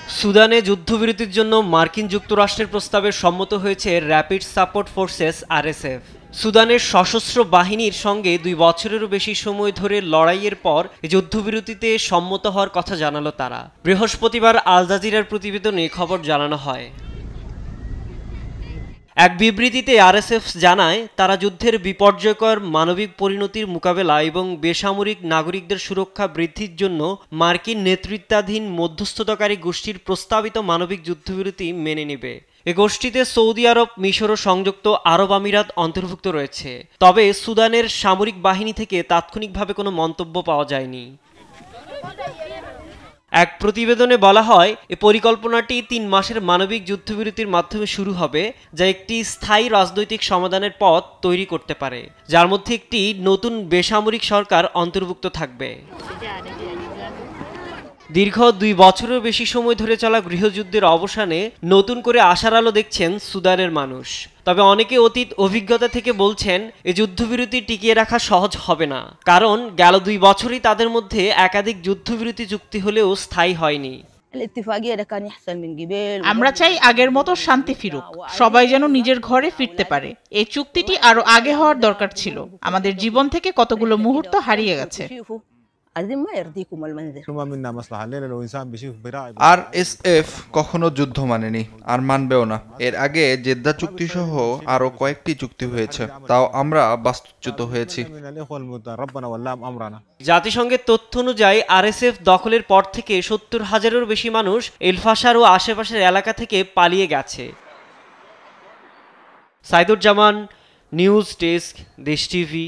সুদানে যুদ্ধবিরতির জন্য মার্কিন যুক্তরাষ্ট্রের প্রস্তাবে সম্মত হয়েছে র্যাপিড সাপোর্ট ফোর্সেস আরএসএফ। সুদানের সশস্ত্র বাহিনীর সঙ্গে 2 বছরেরও বেশি সময় ধরে লড়াইয়ের পর যুদ্ধবিরতিতে সম্মত হওয়ার কথা জানালো তারা। বৃহস্পতিবার আল জাজিরার প্রতিবেদনে খবর জানানো হয়। এক বিবৃতিতে আরএসএফ জানায় তারা যুদ্ধের বিপর্যয়কর মানবিক পরিণতির মোকাবেলা এবং বেসামরিক নাগরিকদের সুরক্ষা বৃদ্ধির জন্য মার্কিন নেতৃত্বাধীন মধ্যস্থতাকারী গোষ্ঠীর প্রস্তাবিত মানবিক যুদ্ধবিরতি মেনে নেবে। এ গোষ্ঠীতে সৌদি আরব, মিশর ও সংযুক্ত আরব আমিরাত অন্তর্ভুক্ত রয়েছে। তবে সুদানের সামরিক বাহিনী থেকে তাৎক্ষণিকভাবে কোনো মন্তব্য পাওয়া যায়নি। এক প্রতিবেদনে বলা হয় এই পরিকল্পনাটি 3 মাসের মানবিক যুদ্ধবিরতির মাধ্যমে শুরু হবে, যা একটি স্থায়ী রাজনৈতিক সমাধানের পথ তৈরি করতে পারে, যার মধ্যে একটি নতুন বেসামরিক সরকার অন্তর্ভুক্ত থাকবে। দীর্ঘ 2 বছরের বেশি সময় ধরে চলা গৃহযুদ্ধের অবসানে নতুন করে আশার আলো দেখছেন সুদানের মানুষ। তবে অনেকে অতীত অভিজ্ঞতা থেকে বলছেন এই যুদ্ধবিরতি টিকিয়ে রাখা সহজ হবে না, কারণ গেল 2 বছরই তাদের মধ্যে একাধিক যুদ্ধবিরতি চুক্তি হলেও স্থায়ী হয়নি। আমরা চাই আগের মতো শান্তি ফিরুক, সবাই যেন নিজের ঘরে ফিরতে পারে। এই চুক্তিটি আরো আগে হওয়ার দরকার ছিল। আমাদের জীবন থেকে কতগুলো মুহূর্ত হারিয়ে গেছে। আরএসএফ কখনো যুদ্ধ মানেনি, আর মানবেও না। এর আগে জেদ্দা চুক্তি সহ আরো কয়েকটি চুক্তি হয়েছে, তাও আমরা বাস্তুচ্যুত হয়েছি। জাতিসংঘের তথ্য অনুযায়ী আরএসএফ দখলের পর থেকে 70,000-এরও বেশি মানুষ এলফাশার ও আশেপাশের এলাকা থেকে পালিয়ে গেছে। সাইদুজ্জামান, নিউজ ডেস্ক, দেশ টিভি।